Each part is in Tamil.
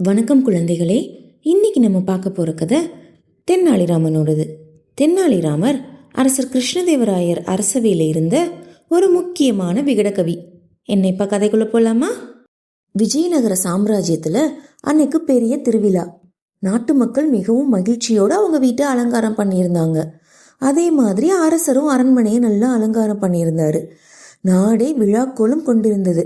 வணக்கம் குழந்தைகளே. இன்னைக்கு நம்ம பார்க்க போகிற கதை தென்னாலிராமனோடது. தென்னாலிராமர் அரசர் கிருஷ்ணதேவராயர் அரசவையில் இருந்த ஒரு முக்கியமான விகடகவி. என்ன இப்போ கதைக்குள்ளே போகலாமா? விஜயநகர சாம்ராஜ்யத்தில் அன்னைக்கு பெரிய திருவிழா. நாட்டு மக்கள் மிகவும் மகிழ்ச்சியோடு அவங்க வீட்டை அலங்காரம் பண்ணியிருந்தாங்க. அதே மாதிரி அரசரும் அரண்மனையை நல்லா அலங்காரம் பண்ணியிருந்தாரு. நாடே விழாக்கோலம் கொண்டிருந்தது.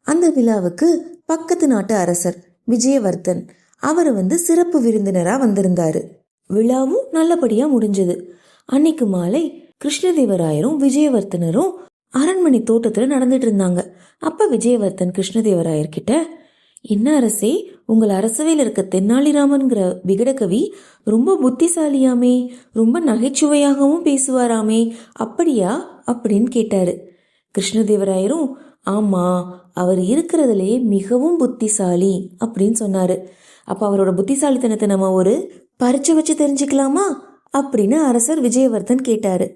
அந்த விழாவுக்கு பக்கத்து நாட்டு அரசர் விஜயவர்தன் அவர் சிறப்பு விருந்தினராக வந்திருந்தாரு. விழாவும் நல்லபடியாக முடிஞ்சது. அன்னைக்கு மாலை கிருஷ்ணதேவராயரும் விஜயவர்தனரும் அரண்மனை தோட்டத்தில் நடந்துட்டு இருந்தாங்க. அப்போ விஜயவர்தன் கிருஷ்ணதேவராயர்கிட்ட, என்ன அரசே, உங்கள் அரசவையில் இருக்க தென்னாலிராமன்கிற விகடகவி ரொம்ப புத்திசாலியாமே, ரொம்ப நகைச்சுவையாகவும் பேசுவாராமே, அப்படியா அப்படின்னு கேட்டாரு. கிருஷ்ணதேவராயரும், ஆமா, அவர் இருக்கிறதுலே மிகவும் புத்திசாலி அப்படின்னு சொன்னாரு. அப்ப அவரோட புத்திசாலித்தனத்தை நம்ம ஒரு பரீட்சை வச்சு தெரிஞ்சுக்கலாமா அப்படின்னு அரசர் விஜயவர்தன் கேட்டாரு.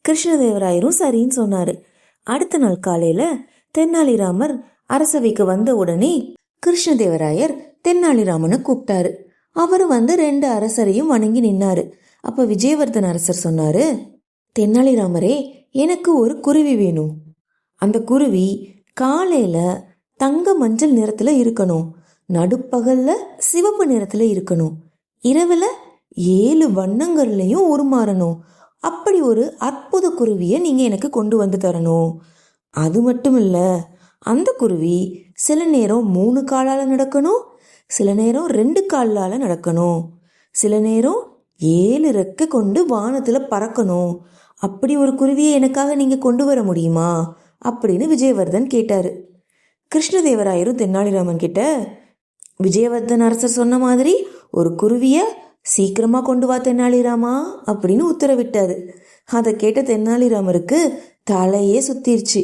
கிருஷ்ணதேவராயரும் சரின்னு சொன்னாரு. அடுத்த நாள் காலையில தென்னாலிராமர் அரசவைக்கு வந்த உடனே கிருஷ்ணதேவராயர் தென்னாலிராமனை கூப்பிட்டாரு. அவரு 2 அரசரையும் வணங்கி நின்னாரு. அப்ப விஜயவர்தன் அரசர் சொன்னாரு, தென்னாலிராமரே, எனக்கு ஒரு குருவி வேணும். அந்த குருவி காலையில தங்க மஞ்சள் நிறத்துல இருக்கணும், நடுப்பகல்ல சிவப்பு நிறத்துல இருக்கணும், இரவுல 7 வண்ணங்கள்லையும் உருமாறணும். அப்படி ஒரு அற்புத குருவியை நீங்க எனக்கு கொண்டு வந்து தரணும். அது மட்டும் இல்ல, அந்த குருவி சில நேரம் 3 காலால நடக்கணும், சில நேரம் 2 காலால நடக்கணும், சில நேரம் 7 ரெக்கை கொண்டு வானத்துல பறக்கணும். அப்படி ஒரு குருவியை எனக்காக நீங்க கொண்டு வர முடியுமா அப்படின்னு விஜயவர்தன் கேட்டாரு. கிருஷ்ணதேவராயரும் தென்னாலிராமன் கிட்ட, விஜயவர்தன் அரசர் சொன்ன மாதிரி ஒரு குருவிய சீக்கிரமா கொண்டு வா தென்னாலிராமா அப்படின்னு உத்தரவிட்டாரு. அதை கேட்ட தென்னாலிராமருக்கு தலையே சுத்திருச்சு.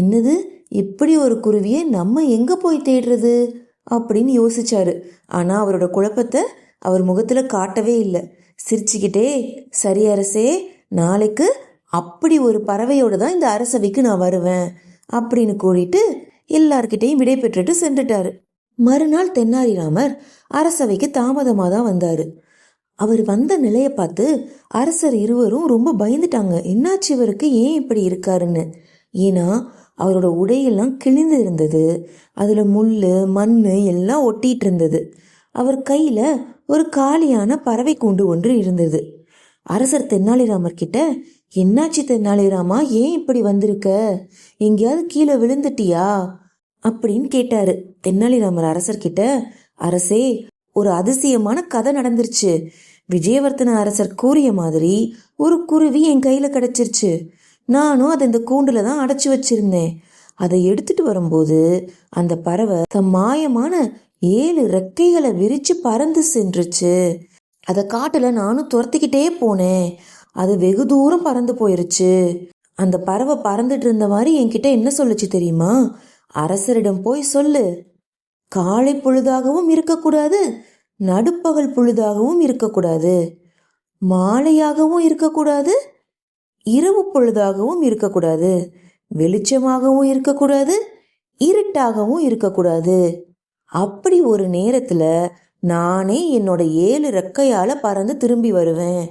என்னது, இப்படி ஒரு குருவியை நம்ம எங்க போய் தேடுறது அப்படின்னு யோசிச்சாரு. ஆனா அவரோட குழப்பத்தை அவர் முகத்துல காட்டவே இல்லை. சிரிச்சுக்கிட்டே, சரி அரசே, நாளைக்கு அப்படி ஒரு பறவையோடு தான் இந்த அரசவைக்கு நான் வருவேன் அப்படின்னு கூறிட்டு எல்லார்கிட்டையும் விடை பெற்றுட்டு சென்றுட்டாரு. மறுநாள் தென்னாலிராமர் அரசவைக்கு தாமதமாக தான் வந்தாரு. அவர் வந்த நிலையை பார்த்து அரசர் இருவரும் ரொம்ப பயந்துட்டாங்க. என்னாச்சு இவருக்கு, ஏன் இப்படி இருக்காருன்னு. ஏன்னா அவரோட உடையெல்லாம் கிழிந்து இருந்தது, அதுல முள்ளு மண் எல்லாம் ஒட்டிட்டு இருந்தது. அவர் கையில ஒரு காலியான பறவை கூண்டு ஒன்று இருந்தது. அரசர் தென்னாலிராமர் கிட்ட, என்னாச்சு தென்னாலிராமா, ஏன் இப்படி வந்திருக்க, எங்கேயாவது கீழே விழுந்துட்டியா அப்படின்னு கேட்டாரு. தென்னாலிராமர் அரசர்கிட்ட, அரசே, ஒரு அதிசயமான கதை நடந்துருச்சு. விஜயவர்தன அரசர் கூறிய மாதிரி ஒரு குருவி என் கையில கிடைச்சிருச்சு. நானும் அதை இந்த கூண்டுல தான் அடைச்சு வச்சிருந்தேன். அதை எடுத்துட்டு வரும்போது அந்த பறவை தம் மாயமான 7 ரெக்கைகளை விரிச்சு பறந்து சென்றுச்சு. அதை காட்டுல நானும் துரத்திக்கிட்டே போனேன். அது வெகு தூரம் பறந்து போயிருச்சு. அந்த பறவை பறந்துட்டு இருந்த மாதிரி என்கிட்ட என்ன சொல்லுச்சு தெரியுமா? அரசரிடம் போய் சொல்லு, காலை பொழுதாகவும் இருக்கக்கூடாது, நடுப்பகல் பொழுதாகவும் இருக்கக்கூடாது, மாலையாகவும் இருக்கக்கூடாது, இரவு பொழுதாகவும் இருக்கக்கூடாது, வெளிச்சமாகவும் இருக்கக்கூடாது, இருட்டாகவும் இருக்கக்கூடாது. அப்படி ஒரு நேரத்துல நானே என்னோட 7 ரெக்கையால பறந்து திரும்பி வருவேன்.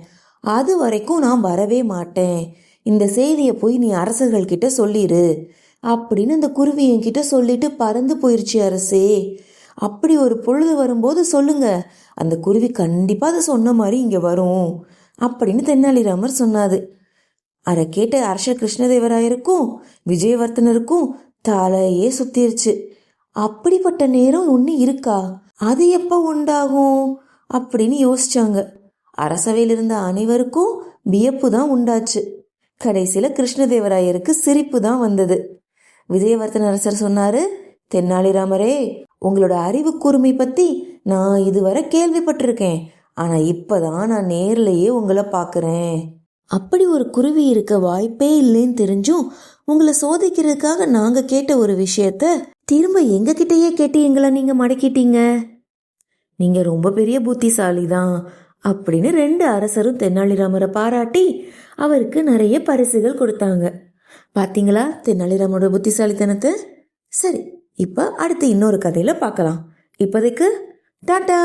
அது வரைக்கும் நான் வரவே மாட்டேன். இந்த செய்தியை போய் நீ அரசர்கள் கிட்ட சொல்லிடு அப்படின்னு அந்த குருவி என்கிட்ட சொல்லிட்டு பறந்து போயிருச்சு அரசே. அப்படி ஒரு பொழுது வரும்போது சொல்லுங்க, அந்த குருவி கண்டிப்பா அதை சொன்ன மாதிரி இங்க வரும் அப்படின்னு தென்னாலிராமர் சொன்னாரு. அதை கேட்ட அரசர் கிருஷ்ணதேவராயருக்கும் விஜயவர்தனருக்கும் தலையே சுத்திருச்சு. அப்படிப்பட்ட நேரம் ஒன்று இருக்கா, அது எப்ப உண்டாகும் அப்படின்னு யோசிச்சாங்க. அரசவையில் இருந்த அனைவருக்கும் வியப்பு தான் உண்டாச்சு. கடைசியில கிருஷ்ணதேவராயருக்கு சிரிப்பு தான் வந்தது. விஜயவர்தன அரசர் சொன்னாரு, தென்னாலிராமரே, உங்களோட அறிவு கூர்மை பத்தி நான் இதுவரை கேள்விப்பட்டிருக்கேன். ஆனா இப்பதான் நான் நேர்லயே உங்களை பாக்குறேன். அப்படி ஒரு குருவி இருக்க வாய்ப்பே இல்லைன்னு தெரிஞ்சும் உங்களை சோதிக்கிறதுக்காக நாங்க கேட்ட ஒரு விஷயத்த திரும்ப எங்க கிட்டயே கேட்டு எங்களை நீங்க மடக்கிட்டீங்க. நீங்க ரொம்ப பெரிய புத்திசாலி தான் அப்படின்னு 2 அரசரும் தென்னாலிராமரை பாராட்டி அவருக்கு நிறைய பரிசுகள் கொடுத்தாங்க. பாத்தீங்களா தென்னாலிராமரோட புத்திசாலித்தனத்தை? சரி, இப்ப அடுத்து இன்னொரு கதையில பார்க்கலாம். இப்போதைக்கு டாடா.